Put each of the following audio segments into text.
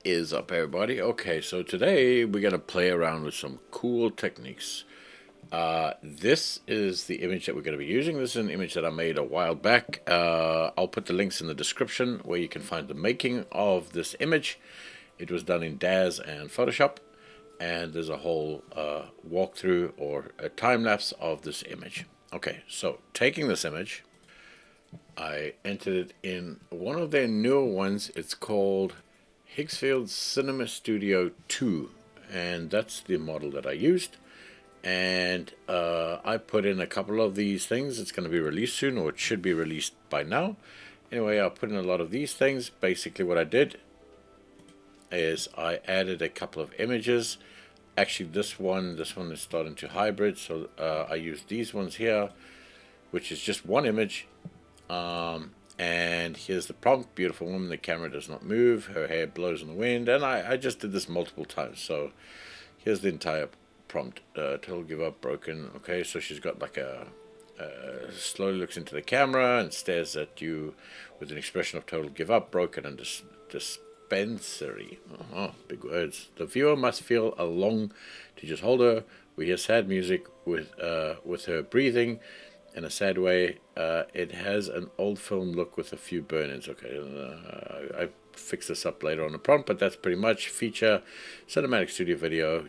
Is up, everybody? Okay, so today we're going to play around with some cool techniques. This is the image that we're going to be using. This is an image that I made a while back. I'll put the links in the description where you can find the making of this image. It was done in DAZ and Photoshop, and there's a whole walkthrough or a time lapse of this image. Okay, so taking this image, I entered it in one of their newer ones. It's called Higgsfield Cinema Studio 2, and that's the model that I used. And I put in a couple of these things. It's going to be released soon, or it should be released by now. Anyway, I put in a lot of these things. Basically what I did is I added a couple of images. Actually this one is starting to hybrid, so I used these ones here, which is just one image. And here's the prompt: beautiful woman, the camera does not move, her hair blows in the wind. And I just did this multiple times. So here's the entire prompt: total give up, broken. Okay, so she's got like a slowly looks into the camera and stares at you with an expression of total give up, broken, and dispensary. Big words. The viewer must feel along to just hold her. We hear sad music with her breathing in a sad way. It has an old film look with a few burn-ins. Okay, I fix this up later on the prompt, but that's pretty much feature, cinematic studio video,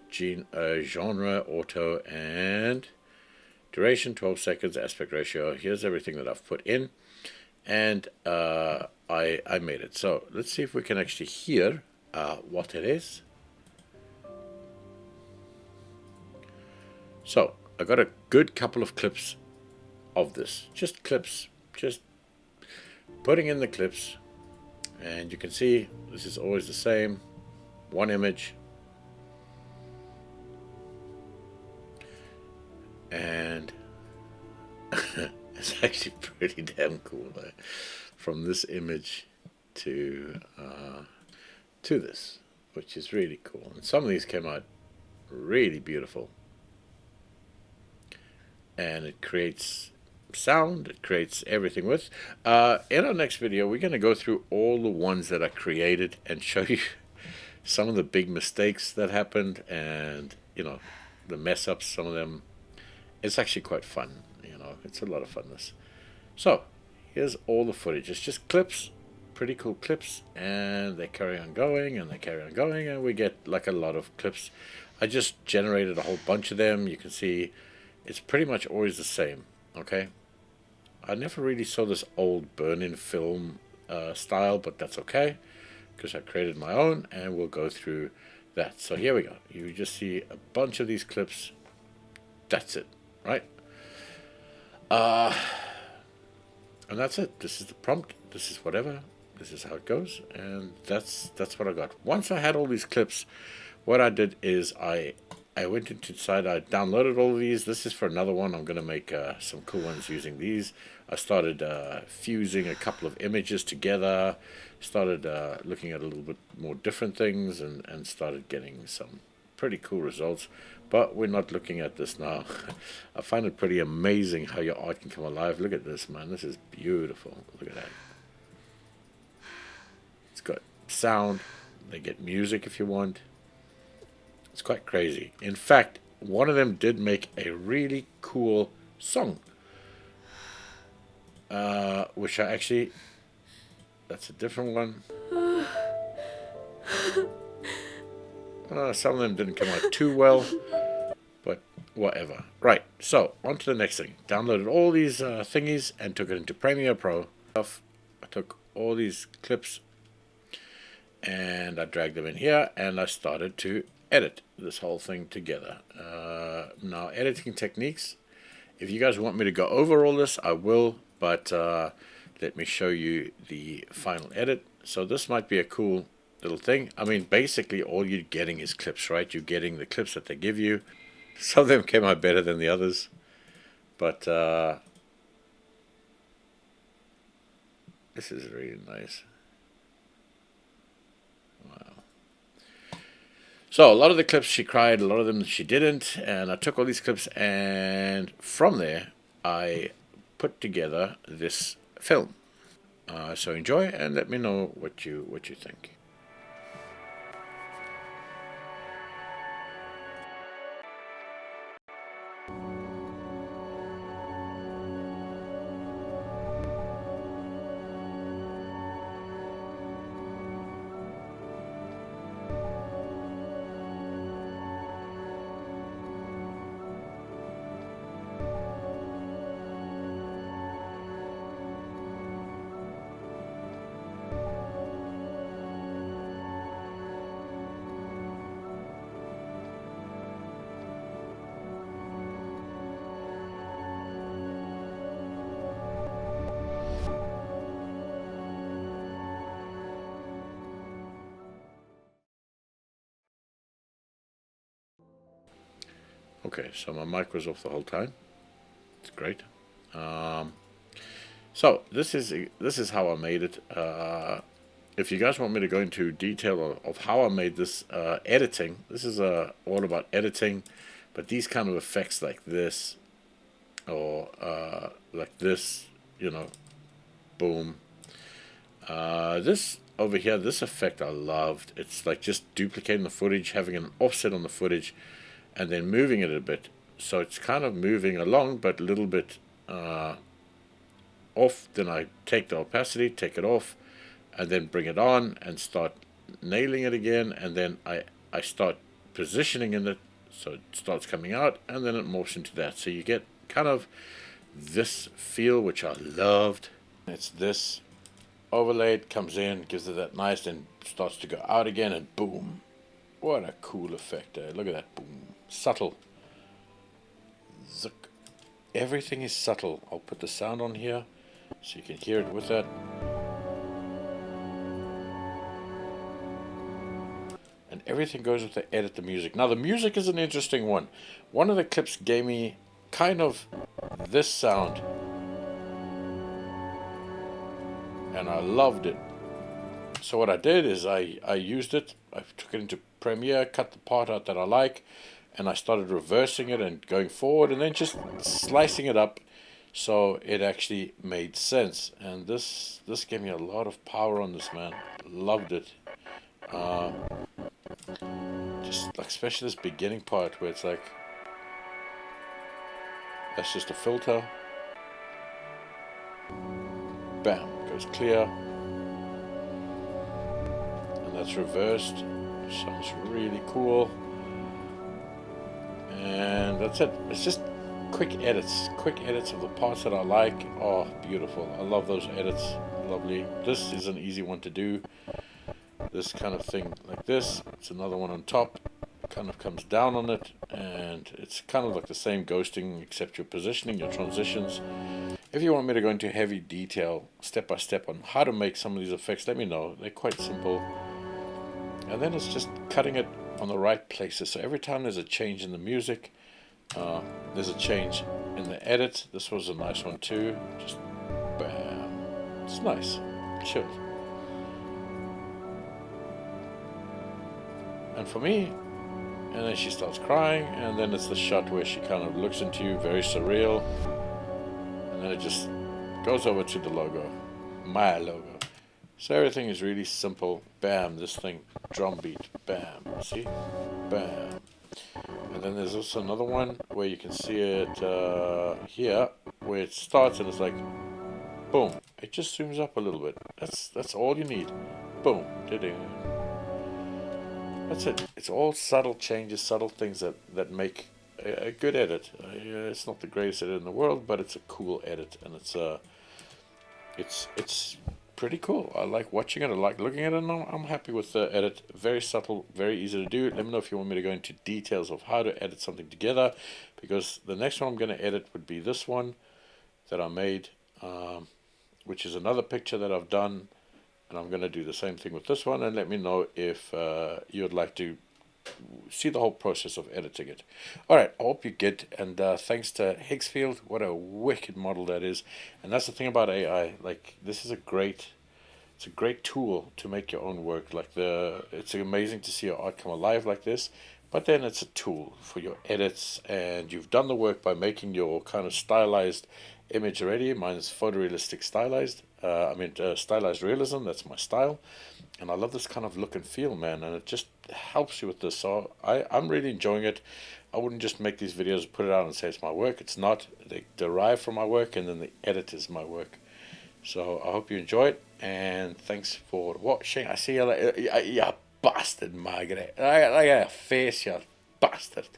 genre, auto, and duration 12 seconds, aspect ratio. Here's everything that I've put in, and I made it. So let's see if we can actually hear what it is. So I got a good couple of clips of this, just clips, just putting in the clips, and you can see this is always the same, one image, and it's actually pretty damn cool though, from this image to this, which is really cool. And some of these came out really beautiful, and it creates sound, it creates everything with. In our next video, we're going to go through all the ones that I created and show you some of the big mistakes that happened, and the mess ups, some of them. It's actually quite fun, it's a lot of funness. So here's all the footage. It's just clips, pretty cool clips, and they carry on going and they carry on going, and we get like a lot of clips. I just generated a whole bunch of them. You can see it's pretty much always the same. Okay, I never really saw this old burn-in film style, but that's okay because I created my own, and we'll go through that. So here we go. You just see a bunch of these clips. That's it, right? And that's it. This is the prompt. This is whatever. This is how it goes, and that's what I got. Once I had all these clips, what I did is I went into the site, I downloaded all of these. This is for another one. I'm going to make some cool ones using these. I started fusing a couple of images together, started looking at a little bit more different things, and started getting some pretty cool results. But we're not looking at this now. I find it pretty amazing how your art can come alive. Look at this, man. This is beautiful. Look at that. It's got sound. They get music if you want. It's quite crazy. In fact, one of them did make a really cool song, which I actually, that's a different one. Some of them didn't come out too well, but whatever. Right, so on to the next thing. Downloaded all these thingies and took it into Premiere Pro. I took all these clips and I dragged them in here, and I started to edit this whole thing together. Now, editing techniques, if you guys want me to go over all this, I will, but let me show you the final edit. So this might be a cool little thing. I mean, basically all you're getting is clips, right? You're getting the clips that they give you. Some of them came out better than the others, but this is really nice. So a lot of the clips she cried, a lot of them she didn't, and I took all these clips, and from there I put together this film. So enjoy and let me know what you think. Okay, so my mic was off the whole time. It's great. So this is how I made it. If you guys want me to go into detail of how I made this editing, this is all about editing, but these kind of effects like this, or like this, you know, boom. This over here, this effect I loved. It's like just duplicating the footage, having an offset on the footage, and then moving it a bit. So it's kind of moving along, but a little bit off. Then I take the opacity, take it off, and then bring it on and start nailing it again. And then I start positioning in it, so it starts coming out, and then it morphs into that. So you get kind of this feel, which I loved. It's this overlaid, comes in, gives it that nice, then starts to go out again, and boom. What a cool effect there. Look at that, boom. Subtle. Zuck. Everything is subtle. I'll put the sound on here so you can hear it with that. And everything goes with the edit the music. Now the music is an interesting one. One of the clips gave me kind of this sound, and I loved it. So what I did is I used it, I took it into Premiere, cut the part out that I like, and I started reversing it and going forward, and then just slicing it up so it actually made sense. And this gave me a lot of power on this, man. Loved it. Just like, especially this beginning part where it's like, that's just a filter. Bam, goes clear. And that's reversed. Sounds really cool. And that's it. It's just quick edits of the parts that I like. Oh, beautiful. I love those edits. Lovely. This is an easy one to do. This kind of thing like this. It's another one on top. Kind of comes down on it, and it's kind of like the same ghosting, except you're positioning your transitions. If you want me to go into heavy detail, step by step, on how to make some of these effects, let me know. They're quite simple. And then it's just cutting it on the right places. So every time there's a change in the music, there's a change in the edit. This was a nice one too. Just bam. It's nice. Chill. And for me, and then she starts crying, and then it's the shot where she kind of looks into you, very surreal. And then it just goes over to the logo, my logo. So everything is really simple. Bam, this thing, drum beat, bam, see? Bam. And then there's also another one where you can see it here, where it starts and it's like, boom. It just zooms up a little bit. That's all you need. Boom. That's it. It's all subtle changes, subtle things that make a good edit. It's not the greatest edit in the world, but it's a cool edit, and it's pretty cool. I like watching it. I like looking at it, and I'm happy with the edit. Very subtle, very easy to do. Let me know if you want me to go into details of how to edit something together, because the next one I'm going to edit would be this one that I made, which is another picture that I've done. And I'm going to do the same thing with this one, and let me know if you'd like to see the whole process of editing it. Alright, I hope you get, and thanks to Higgsfield. What a wicked model that is. And that's the thing about AI, like, this is a great tool to make your own work. Like, it's amazing to see your art come alive like this, but then it's a tool for your edits, and you've done the work by making your kind of stylized image already. Mine is photorealistic stylized. Stylized realism, that's my style. And I love this kind of look and feel, man, and it just helps you with this. So I'm really enjoying it. I wouldn't just make these videos, put it out and say it's my work. It's not. They derive from my work, and then the edit is my work. So I hope you enjoy it, and thanks for watching. I see you later. You bastard, Margaret. Look at her face, you bastard.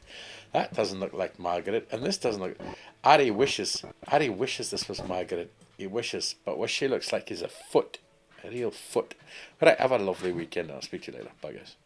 That doesn't look like Margaret, and this doesn't look... Ari wishes this was Margaret. He wishes, but what she looks like is a foot. A real foot. Alright, have a lovely weekend. I'll speak to you later. Bye, guys.